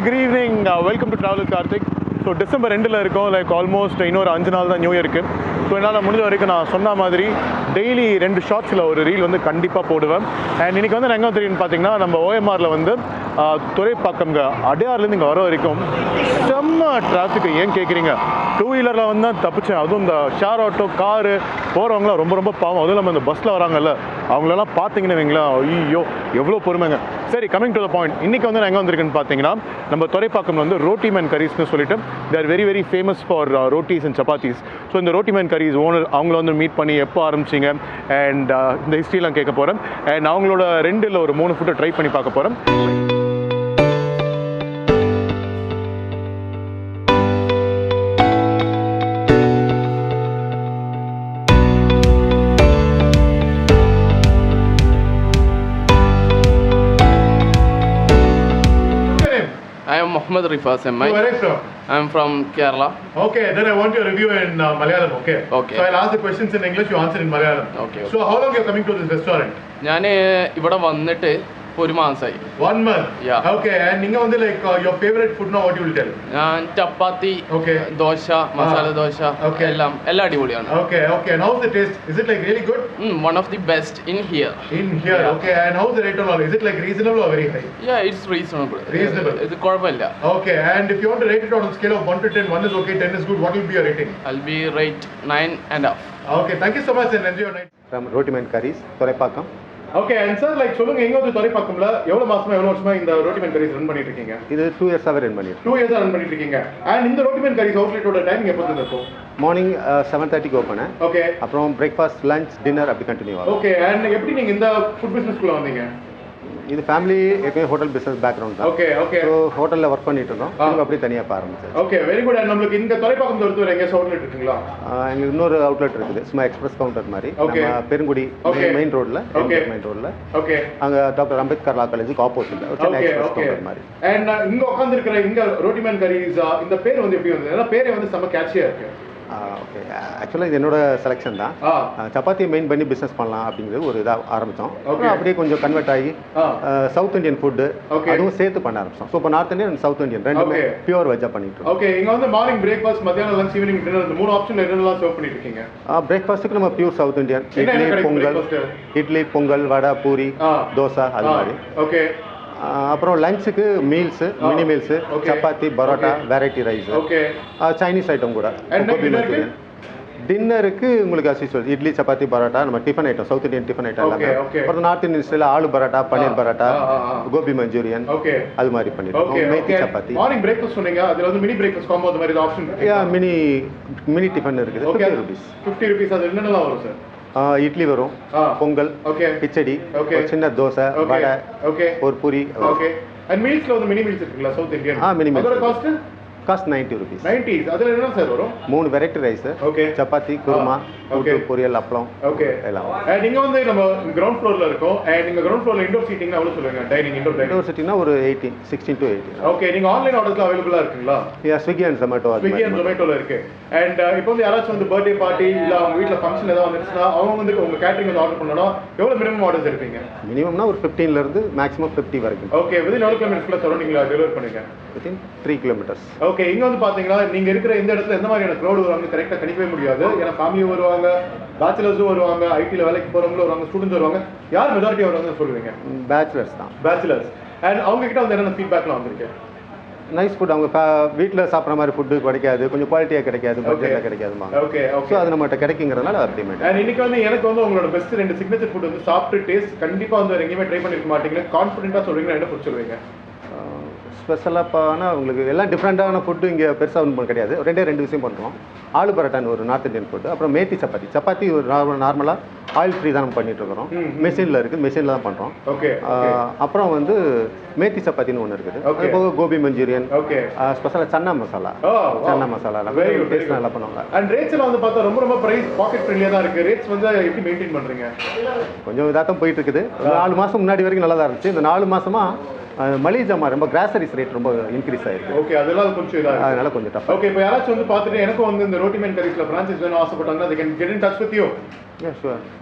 good evening. Welcome to Travel with Karthik. So December 2ல் இருக்கும், like almost இன்னொரு 5 நாள் தான் நியூ இயருக்கு. ஸோ என்னால் முடிஞ்ச வரைக்கும் நான் சொன்ன மாதிரி டெய்லி 2 ஷார்ட்ஸில் ஒரு ரீல் வந்து கண்டிப்பாக போடுவேன். அண்ட் இன்றைக்கி வந்து நான் எங்கே தெரியும்னு பார்த்தீங்கன்னா, நம்ம ஓஎம்ஆரில் வந்து துறைப்பாக்கம்ங்க அடையார்லேருந்து இங்கே வர வரைக்கும் செம்ம டிராஃபிக். ஏன் கேட்குறீங்க? 2 வீலரில் வந்து தான் தப்பிச்சேன். அதுவும் இந்த ஷேர் ஆட்டோ காரு போகிறவங்களாம் ரொம்ப ரொம்ப பாவம். அதுவும் நம்ம இந்த பஸ்ஸில் வராங்கல்ல, அவங்களெல்லாம் பார்த்தீங்கன்னு வைங்களா, ஐயோ எவ்வளோ பொறுமைங்க. சரி, கமிங் டு த பாயிண்ட். இன்றைக்கி வந்து நான் எங்கே வந்திருக்குன்னு பார்த்தீங்கன்னா, நம்ம துறைப்பாக்கம் வந்து ரோட்டி மேன் கரீஸ்னு சொல்லிட்டு they are very very famous for rotis and chapatis. So இந்த ரோட்டி மேன் கரீஸ் ஓனர் அவங்கள வந்து மீட் பண்ணி எப்போ ஆரம்பிச்சிங்க அண்ட் இந்த ஹிஸ்ட்ரிலாம் கேட்க போகிறேன். அண்ட் அவங்களோட 2 இல்லை ஒரு 3 ஃபுட்டை ட்ரை பண்ணி பார்க்க போகிறேன். I am Muhammad Rifas Emmai. Where are you from? I am from Kerala. Okay, then I want your review in Malayalam, okay? Okay. So I'll ask the questions in English, you answer in Malayalam. Okay. So how long you are coming to this restaurant? ഞാൻ ഇവിടെ വന്നിട്ട് ഒരു മാസമായി. 1 month? Yeah. Okay, and നിങ്ങൾ வந்து like your favorite food now, what you will tell? ഞാൻ ചപ്പാത്തി, Okay. Dosa, masala dosa Okay. എല്ലാം അടിപൊളിയാണ്. Okay, okay, and how's the taste? Is it like really good? One of the best in here. In here, Yeah. okay, and how's the rate and all? Is it like reasonable or very high? Yeah, it's reasonable. Reasonable. ഇത് കുഴപ്പമില്ല. Okay, and if you want to rate it on a scale of 1 to 10, 1 is okay, 10 is good, what will be your rating? I'll be rate 9.5. Okay, thank you so much and enjoy your night. From Roti Man Curries, Thoraipakam. Okay, and sir, like சொல்லுங்க, எங்க வந்து துறைப்பாக்கம்ல எவ்வளவு மாசமா எவ்வளவு வருஷமா இந்த Roti Man curries run பண்ணிட்டு இருக்கீங்க? இது 2 இயர்ஸாவே ரன் பண்ணிருக்கோம். 2 இயர்ஸா ரன் பண்ணிட்டு இருக்கீங்க. அண்ட் இந்த ரோட்டி மேன் கரீஸ் அவுட்லெட்டோட டைமிங் எப்போ இருக்கும்? மார்னிங் 7:30க்கு ஓபன். ஓகே. அப்புறம் பிரேக்ஃபாஸ்ட், லஞ்ச், டின்னர் அப்படி கண்டினியூ ஆகும். ஓகே, அண்ட் எப்படி நீங்க இந்த ஃபுட் பிசினஸ்க்குள்ள வந்தீங்க? இது ஃபேமிலி எப்பவுமே ஹோட்டல் பிசினஸ் பேக்ரவுண்ட் தான். Okay, okay. ஸோ ஹோட்டலில் ஒர்க் பண்ணிட்டு இருந்தோம். திரும்ப அப்படியே தனியாக ஆரம்பிச்சது. Okay, very good. அண்ட் நம்மளுக்கு இந்த துறைப்பாக்கம் தவிர்த்து எங்க அவுட்லெட் இருக்குங்களா? எங்களுக்கு இன்னொரு அவுட்லெட் இருக்குது, சும்மா எக்ஸ்பிரஸ் கவுண்டர் மாதிரி. நம்ம பெருங்குடி மெயின் ரோட்ல, மெயின் ரோட்ல. ஓகே. அங்க டாக்டர் அம்பேத்கர் லா காலேஜுக்கு ஆப்போசிட்ல ஒரு சின்ன எக்ஸ்பிரஸ் கவுண்டர் மாதிரி. அண்ட் இங்க உட்கார்ந்து இருக்கிற இங்க ரோட்டி மேன் கரீஸ் இந்த பேர் வந்து எப்படி வந்தது? ஏன்னா பேரே வந்து செம கேட்சியா இருக்கு. ஓகே, ஆக்சுவலாக இது என்னோட செலெக்ஷன் தான். சப்பாத்தியை மெயின் பண்ணி பிஸ்னஸ் பண்ணலாம் அப்படிங்கிறது ஒரு இதாக ஆரம்பித்தோம். அப்படியே கொஞ்சம் கன்வெர்ட் ஆகி சவுத் இந்தியன் ஃபுட்டு அதுவும் சேர்த்து பண்ண ஆரம்பிச்சோம். ஸோ இப்போ north Indian and south Indian ரெண்டுமே பியூர் வெஜ்ஜாக பண்ணிட்டு இருக்கோம். ஓகே, இங்கே வந்து மார்னிங் பிரேக்ஃபாஸ்ட், மத்தியானம் லஞ்ச், ஈவினிங் டின்னர் இந்த 3 ஆப்ஷன் என்னெல்லாம் சர்வ் பண்ணிட்டு இருக்கீங்க? பிரேக்ஃபாஸ்ட்டுக்கு நம்ம pure south Indian, idli pongal, vada, puri, dosa அது மாதிரி. ஓகே. அப்புறம் லஞ்சுக்கு meals, mini meals, chapati, parotta, variety rice, Chinese item கூட. டின்னருக்கு உங்களுக்கு அசிஸ்வல் இட்லி, சப்பாத்தி, பரோட்டா, நம்ம tiffin item, south Indian tiffin item எல்லாமே. அப்புறம் north Indian style aloo parotta, paneer parotta, gobi manchurian அது மாதிரி பண்ணிருக்கோம். மேத்தி சப்பாத்தி. மார்னிங் பிரேக்ஃபாஸ்ட் சொன்னீங்க, அதுல வந்து மினி பிரேக்ஃபாஸ்ட் காம்போ அந்த மாதிரி ஆப்ஷன் இருக்கு. மினி டிஃபன் இருக்குது. 50 rupees. 50 rupees. அது என்னென்னலாம் வரும் சார்? இட்லி வரும், பொங்கல், கிச்சடி, சின்ன தோசை, வடை, ஒரு பூரி. ஓகே. அண்ட் மீல்ஸ்ல வந்து மினி மீல்ஸ் இருக்குங்களா சவுத் இந்தியன்? Mini meals. அதோட காஸ்ட் 90 rupees. 90. அதுல என்ன சார் வரும்? 3 வெரைட்டி ரைஸ், சப்பாத்தி, குருமா, பொரியல், அப்பளம். ஓகே. எல்லாம். அண்ட் நீங்க வந்து நம்ம கிரவுண்ட் ஃப்ளோர்ல இருக்கோம். அண்ட் நீங்க கிரவுண்ட் ஃப்ளோர்ல இன்டோர் சீட்டிங் எவ்வளவு சொல்லுங்க? டைனிங் இன்டோர் சீட்டிங்னா ஒரு 16 to 18. ஓகே. நீங்க ஆன்லைன் ஆர்டர்ஸ்ல அவைலபிளா இருக்குங்களா? ஸ்விக்கி அண்ட் ஜொமேட்டோல இருக்கு. அண்ட் இப்போ வந்து யாராச்சும் வந்து பர்த்டே பார்ட்டி இல்ல அவங்க வீட்ல ஃபங்க்ஷன் ஏதாவது வந்துச்சுன்னா அவங்க வந்து உங்க கேட்டரிங் வந்து ஆர்டர் பண்ணனும், எவ்வளவு மினிமம் ஆர்டர்ஸ் எடுப்பீங்க? மினிமம்னா ஒரு 15 ல இருந்து மேக்ஸிமம் 50 வரைக்கும். ஓகே. வித்தின் எவ்வளவு கிலோமீட்டர்ஸ்ல சரௌண்டிங்ல டெலிவரி பண்ணுங்க? Within 3 kilometers. ஓகே. இங்க வந்து பாத்தீங்கன்னா நீங்க இருக்கிற இந்த இடத்துல எந்த மாதிரியான க்ரௌட் வருவாங்க கரெக்டா கணிக்கவே முடியாது. ஏன்னா ஃபேமிலி வருவாங்க, பேச்சுலர்ஸும் வருவாங்க, ஐடில வேலைக்கு போறவங்களும் வருவாங்க, ஸ்டூடெண்ட்ஸ் வருவாங்க. யார் மெஜாரிட்டி வருவாங்கன்னு சொல்லுவீங்க? பேச்சுலர்ஸ் தான். பேச்சுலர்ஸ். அண்ட் அவங்க கிட்ட வந்து என்ன ஃபீட்பேக்லாம் வந்திருக்கு? Nice food. அவங்க வீட்டில் சாப்பிட்ற மாதிரி ஃபுட்டு கிடைக்காது, கொஞ்சம் குவாலிட்டியாக கிடைக்காது, பட்ஜெட்டில் கிடைக்காதுமா. ஓகே. ஸோ அது நம்மகிட்ட கிடைக்குங்கிறதுனால அப்டிமேட். அண்ட் இன்னைக்கு வந்து எனக்கு வந்து உங்களோட பெஸ்ட் 2 சிக்னேச்சர் ஃபுட் வந்து சாப்பிட்டு டேஸ்ட் கண்டிப்பாக வந்து எங்கேயுமே ட்ரை பண்ணிருக்க மாட்டீங்கன்னு கான்ஃபிடென்ட்டாக சொல்றீங்கன்னா என்ன ஃபுட் சொல்லுவீங்க? ஸ்பெஷலாக உங்களுக்கு எல்லாம் டிஃப்ரெண்ட்டான ஃபுட்டு இங்கே பெருசாக ஒன்றும் கிடையாது. 2 விஷயம் பண்ணுறோம். ஆலு பரோட்டான்னு ஒரு நார்த் இந்தியன் ஃபுட்டு, அப்புறம் மேத்தி சப்பாத்தி ஒரு நார்மலாக ஆயில் ஃப்ரீ தான் நம்ம பண்ணிட்டு இருக்கிறோம். மெஷினில் இருக்குது, மெஷினில் தான் பண்ணுறோம். ஓகே. அப்புறம் வந்து மேத்தி சப்பாத்தின்னு ஒன்று இருக்குது. அது போக கோபி மஞ்சூரியன், ஸ்பெஷலாக சன்னா மசாலா டேஸ்ட் நல்லா பண்ணுவாங்க. அண்ட் ரேட்ஸ் எல்லாம் வந்து பார்த்தா ரொம்ப பிரைஸ் பாக்கெட் ஃப்ரெண்ட்லியாக தான் இருக்குது. ரேட்ஸ் வந்து எப்படி மெயின்டைன் பண்ணுறீங்க? கொஞ்சம் இதாக தான் போயிட்டு இருக்குது. 4 மாதம் முன்னாடி வரைக்கும் நல்லா தான் இருந்துச்சு. இந்த 4 மாதமா மளிகை ஜாமான் ரொம்ப கிராசரிஸ் ரேட் ரொம்ப இன்க்ரீஸ் ஆயிருக்கு. ஓகே. அதெல்லாம் கொஞ்சம் இதாக அதனால கொஞ்சம் டஃப். ஓகே. இப்போ யாராச்சும் வந்து பார்த்துட்டு எனக்கும் வந்து இந்த ரோட்டி மேன் கரீஸ்ல பிரான்ச்சஸ் வேணும் ஆசைப்பட்டாங்கன்னா they can get in touch with you. Yeah, sure.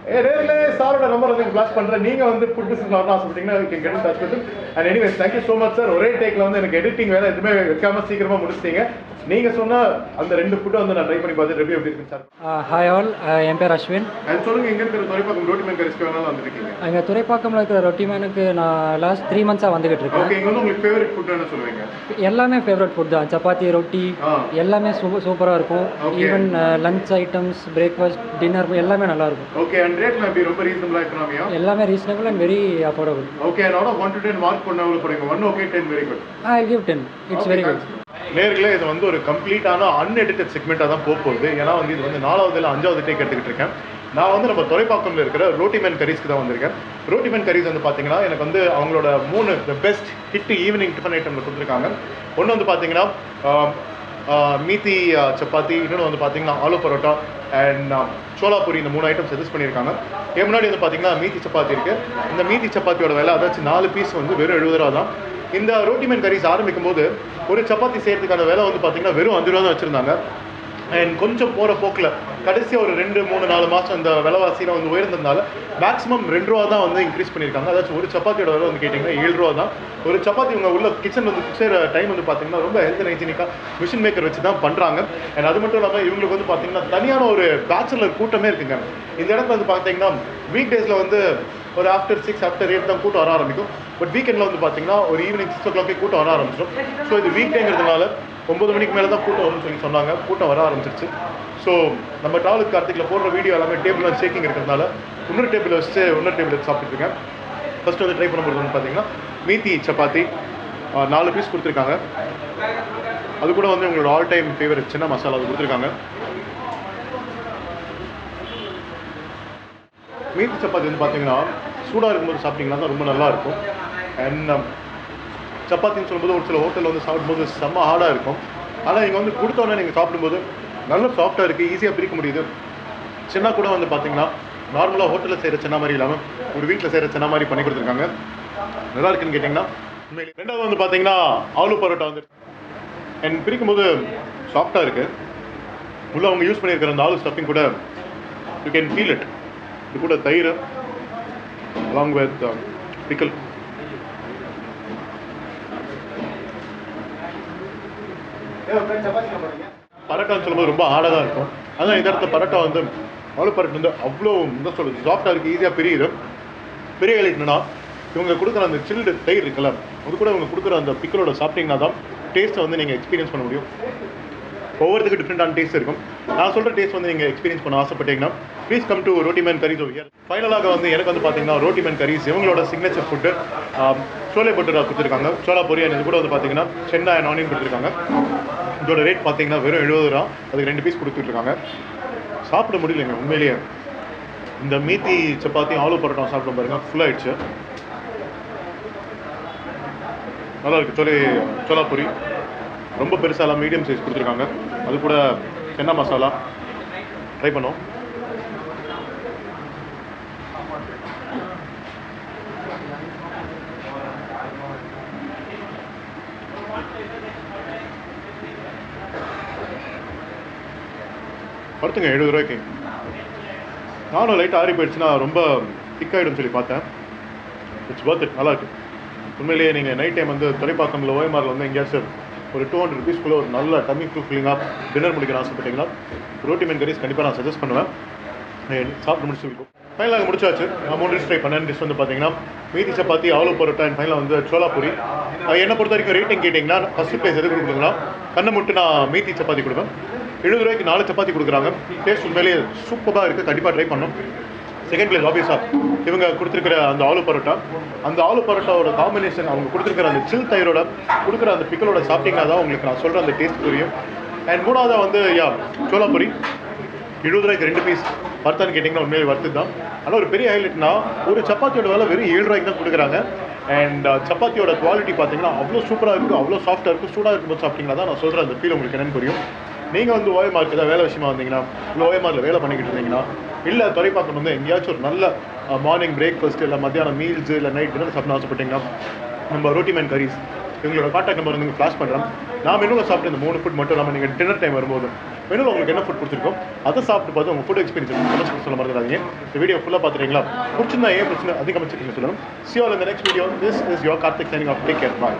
நேர்ல சாரோட நம்பர் வந்து ஃபிளாஷ் பண்றேன். நீங்க வந்து ஃபுட் பிசினஸ் ஆரம்பிச்சீங்கன்னா you can get in touch with him. And anyways thank you so much sir. ஒரே டேக்கில் வந்து எனக்கு எடிட்டிங் வேலை எதுவுமே வைக்காம சீக்கிரமாக முடிச்சிட்டீங்க. நீங்கள் சொன்ன அந்த 2 ஃபுட்டை வந்து நான் ட்ரை பண்ணி பார்த்து ரிவ்யூ எப்படி இருக்கு சார்? ஹாய் ஆல், என் பேர் அஸ்வின். அண்ட் சொல்லுங்கள், எங்கே இருக்கிற துறைப்பாக்கம் ரோட்டி மேன் கரிஸ்க்கு வேணாலும் வந்துருக்கீங்க? அங்கே துறைப்பாக்கம்ல இருக்கிற ரொட்டி மேனுக்கு நான் லாஸ்ட் 3 மந்த்ஸாக வந்துகிட்டு இருக்கேன். ஓகே, இங்கே வந்து உங்களுக்கு ஃபேவரட் ஃபுட் என்ன சொல்லுவீங்க? எல்லாமே ஃபேவரட் ஃபுட் தான். சப்பாத்தி, ரொட்டி எல்லாமே சூப்பராக இருக்கும். Even lunch items, breakfast, dinner எல்லாமே நல்லா இருக்கும். ஓகே, அண்ட் ரேட்லாம் எப்படி? ரொம்ப ரீசனபிளாக எக்கனாமியா? எல்லாமே reasonable and very affordable. Okay, and 1 to 10 mark பண்ண எவ்வளோ போடுங்க? 1 okay, 10 very good. I give 10. It's very good. நேர்களே, இது வந்து ஒரு கம்ப்ளீட்டான அன்எடிட்டட் செக்மெண்ட்டாக தான் போகுது. ஏன்னா வந்து இது வந்து 4வது இல்லை 5வது டேக் எடுத்துக்கிட்டு இருக்கேன். நான் வந்து நம்ம துறைப்பாக்கம்ல இருக்கிற ரோட்டி மேன் கரீஸ்க்கு தான் வந்திருக்கேன். ரோட்டி மேன் கரீஸ் வந்து பார்த்தீங்கன்னா எனக்கு வந்து அவங்களோட 3 the best hit evening tiffin ஐட்டமில் கொடுத்துருக்காங்க. ஒன்று வந்து பார்த்தீங்கன்னா மீத்தி சப்பாத்தி, இன்னொன்று வந்து பார்த்தீங்கன்னா ஆலு பரோட்டா அண்ட் சோலாபூரி, இந்த 3 ஐட்டம் சஜஸ்ட் பண்ணியிருக்காங்க. என் முன்னாடி வந்து பார்த்தீங்கன்னா மீத்தி சப்பாத்தி இருக்குது. இந்த மீத்தி சப்பாத்தியோட விலை அதாச்சும் 4 பீஸ் வந்து வெறும் 70 ரூபா தான். இந்த ரோட்டி மேன் கரீஸ் ஆரம்பிக்கும் போது ஒரு சப்பாத்தி செய்யறதுக்கான விலை வந்து பார்த்தீங்கன்னா வெறும் 5 ரூபா தான் வச்சுருந்தாங்க. அண்ட் கொஞ்சம் போகிற போக்கில் கடைசியாக ஒரு 2, 3, 4 மாதம் இந்த விலைவாசியில் வந்து உயர்ந்ததுனால மேக்ஸிமம் 2 ரூபா தான் வந்து இன்க்ரீஸ் பண்ணியிருக்காங்க. அதாச்சும் ஒரு சப்பாத்தியோட விலை வந்து கேட்டிங்கன்னா 7 ரூபா தான். ஒரு சப்பாத்தி உங்கள் உள்ள கிச்சன் வந்து செய்கிற டைம் வந்து பார்த்தீங்கன்னா ரொம்ப ஹெல்த் அண்ட் ஹைஜீனிக்காக மிஷின் மேக்கர் வச்சு தான் பண்ணுறாங்க. அண்ட் அது மட்டும் இல்லாமல் இவங்களுக்கு வந்து பார்த்தீங்கன்னா தனியான ஒரு பேச்சுலர் கூட்டமே இருக்குங்க. இந்த இடத்துல வந்து பார்த்தீங்கன்னா வீக் டேஸில் வந்து ஒரு ஆஃப்டர் 6, ஆஃப்டர் 8 தான் கூட்டம் வர ஆரம்பிக்கும். பட் வீக்கெண்டில் வந்து பார்த்தீங்கன்னா ஒரு ஈவினிங் 6 o'clock கூட்டம் வர ஆரம்பிச்சிடும். ஸோ இது வீக் டேங்கிறதுனால 9 மணிக்கு மேலே தான் கூட்டம் வரும்னு சொல்லி சொன்னாங்க. கூட்டம் வர ஆரம்பிச்சிருச்சு. ஸோ நம்ம ட்ராவல் கார்த்திகில் போடுற வீடியோ எல்லாமே டேபிள் ஷேக்கிங் இருக்கிறதுனால இன்னொரு டேபிள் வச்சு இன்னொரு டேபிள் வச்சு சாப்பிட்டுருக்கேன். ஃபஸ்ட்டு வந்து ட்ரை பண்ணும்போது வந்து பார்த்தீங்கன்னா மீத்தி சப்பாத்தி 4 பீஸ் கொடுத்துருக்காங்க. அது கூட வந்து உங்களோட ஆல் டைம் ஃபேவரட் சின்ன மசாலா அது கொடுத்துருக்காங்க. மீத்தி சப்பாத்தி வந்து பார்த்தீங்கன்னா சூடாக இருக்கும்போது சாப்பிட்டிங்கன்னா தான் ரொம்ப நல்லாயிருக்கும். அண்ட் சப்பாத்தின்னு சொல்லும்போது ஒரு சில ஹோட்டலில் வந்து சாப்பிடும்போது செம்ம ஹார்டாக இருக்கும். ஆனால் இங்கே வந்து கொடுத்தோன்னே நீங்கள் சாப்பிடும்போது நல்ல சாஃப்டாக இருக்குது, ஈஸியாக பிரிக்க முடியுது. சின்ன கூட வந்து பார்த்தீங்கன்னா நார்மலாக ஹோட்டலில் செய்கிற சின்ன மாதிரி இல்லாமல் ஒரு வீட்டில் செய்கிற சின்ன மாதிரி பண்ணி கொடுத்துருக்காங்க. நல்லா இருக்குன்னு கேட்டிங்கன்னா உண்மையிலே. ரெண்டாவது வந்து பார்த்தீங்கன்னா ஆலு பரோட்டா வந்து அண்ட் பிரிக்கும்போது சாஃப்டாக இருக்குது. உள்ளே அவங்க யூஸ் பண்ணியிருக்கிற அந்த ஆலு ஸ்டஃபிங் கூட யூ கேன் ஃபீல் இட். இது கூட தயிர் along with pickle. பரோட்டான்னு சொல்லும்போது ரொம்ப ஹார்டாக தான் இருக்கும். அதான் இந்த இடத்துல பரோட்டா வந்து ஆலு பரோட்டா வந்து அவ்வளோ என்ன சொல்லுது சாஃப்டாக இருக்குது, ஈஸியாக பிரியுது. பெரிய என்னன்னா இவங்க கொடுக்குற அந்த சில்டு தயிர் இருக்குல்ல, அது கூட இவங்க கொடுக்குற அந்த பிக்கலோட சாப்பிட்டீங்கன்னா தான் டேஸ்ட்டை வந்து நீங்கள் எக்ஸ்பீரியன்ஸ் பண்ண முடியும். ஒவ்வொருத்துக்கு டிஃப்ரெண்டான டேஸ்ட் இருக்கும். நான் சொல்கிற டேஸ்ட் வந்து நீங்கள் எக்ஸ்பீரியன்ஸ் பண்ண ஆசைப்பட்டீங்கன்னா please come to roti Man curries over here. ஃபைனலாக வந்து எனக்கு வந்து பார்த்தீங்கன்னா ரோட்டி மேன் கரீஸ் இவங்களோட சிக்னேச்சர் ஃபுட்டு சோலை பட்டூரா கொடுத்துருக்காங்க. சோலா பொரி இது கூட வந்து பார்த்தீங்கன்னா சென்னா அண்ட் ஆனியன் கொடுத்துருக்காங்க. இதோட ரேட் பார்த்தீங்கன்னா வெறும் 70 ரூபா. அதுக்கு 2 பீஸ் கொடுத்துட்ருக்காங்க. சாப்பிட முடியலைங்க உண்மையிலேயே. இந்த மீத்தி சப்பாத்தி ஆலு பரோட்டா சாப்பிட பாருங்க ஃபுல் ஆகிடுச்சு. நல்லா இருக்குது. சோலா பொரி ரொம்ப பெருசாலாம் மீடியம் சைஸ் கொடுத்துருக்காங்க. அது கூட சென்னா மசாலா ட்ரை பண்ணோம். படுத்துங்க 70 ரூபாய்க்கு. நானும் லைட்டாக ஆறி போயிடுச்சுன்னா ரொம்ப திக்காகிடும் சொல்லி பார்த்தேன். It's worth it. நல்லா இருக்குது உண்மையிலேயே. நீங்கள் நைட் டைம் வந்து துறைப்பாக்கம்ல ஓஎம்ஆரில் வந்து எங்கேயாச்சும் ஒரு 200 rupeesக்குள்ளே ஒரு நல்ல டம்மி ஃபுல்ஃபில்லிங்காக டின்னர் முடிக்க ஆசைப்பட்டீங்கன்னா ரோட்டி மேன் கரீஸ் கண்டிப்பாக நான் சஜஸ்ட் பண்ணுவேன். சாப்பிட்டு முடிச்சுருக்கோம். ஃபைனலாக முடிச்சாச்சு. நான் 3 டிஷ் ட்ரை பண்ணேன். டிஷ் வந்து பார்த்தீங்கன்னா மீதி சப்பாத்தி, ஆலு பரோட்டா அண்ட் ஃபைனலாக வந்து சோலாபூரி. என்னை பொறுத்த வரைக்கும் ரேட்டிங் கேட்டிங்கன்னா ஃபஸ்ட்டு ப்ளேஸ் எது கொடுக்குறீங்கன்னா கண்ணை மட்டும் நான் மீதி சப்பாத்தி கொடுப்பேன். 70 ரூபாய்க்கு 4 சப்பாத்தி கொடுக்குறாங்க. டேஸ்ட் உண்மையிலேயே சூப்பராக இருக்குது. கண்டிப்பாக ட்ரை பண்ணோம். செகண்ட் பிளேஸ் ஆப்வியஸாக இவங்க கொடுத்துருக்கிற அந்த ஆலு பரோட்டா. அந்த ஆலு பரோட்டாவோட காம்பினேஷன் அவங்க கொடுத்துருக்கிற அந்த சில் தயிரோட கொடுக்குற அந்த பிக்கலோட சாப்பிட்டிங்கன்னா தான் உங்களுக்கு நான் சொல்கிற அந்த டேஸ்ட் புரியும். அண்ட் மூணாவதாக வந்து சோலாபூரி 70 ரூபாய்க்கு 2 பீஸ் வர்த்தான்னு கேட்டிங்கன்னா உண்மையிலே வர்த்து தான். ஆனால் ஒரு பெரிய ஹைலைட்னா ஒரு சப்பாத்தியோட விலை வெறும் 7 ரூபாய்க்கு தான் கொடுக்குறாங்க. அண்ட் சப்பாத்தியோட குவாலிட்டி பார்த்தீங்கன்னா அவ்வளோ சூப்பராக இருக்குது, அவ்வளோ சாஃப்ட்டாக இருக்குது. சூடாக இருக்கும்போது சாப்பிட்டிங்கன்னா தான் நான் சொல்கிற அந்த ஃபீல் உங்களுக்கு என்னென்னு புரியும். நீங்கள் வந்து ஓஎம்ஆருக்கு தான் வேலை விஷயமா வந்தீங்கன்னா, இல்லை ஓஎம்ஆரில் வேலை பண்ணிக்கிட்டு இருந்தீங்கன்னா, இல்லை துறைப்பாக்கம் வந்து எங்கேயாச்சும் ஒரு நல்ல மார்னிங் பிரேக்ஃபாஸ்ட் இல்லை மத்தியானம் மீல்ஸு இல்லை நைட் டின்னர் சாப்பிட ஆசைப்பட்டீங்கன்னா நம்ம ரோட்டி மேன் கரீஸ் எங்களோட காண்டாக்ட் நம்பர் வந்து ஃப்ளாஷ் பண்ணுறேன். நான் மெனுவில் சாப்பிட்டு இந்த 3 ஃபுட் மட்டும் இல்லாமல் நீங்கள் டின்னர் டைம் வரும்போது மெனுவில் உங்களுக்கு என்ன ஃபுட் பிடிச்சிருக்கோம் அதை சாப்பிட்டு பார்த்து உங்கள் ஃபுட் எக்ஸ்பீரியன்ஸ் சொல்ல மறந்துடாதீங்க. இந்த வீடியோ ஃபுல்லாக பார்த்துறீங்களா? பிடிச்சிருந்தா ஏன் பிரச்சனை அதிகமாக சொல்லணும். See you all in the next video. This is your Karthik signing off. Take care. Bye.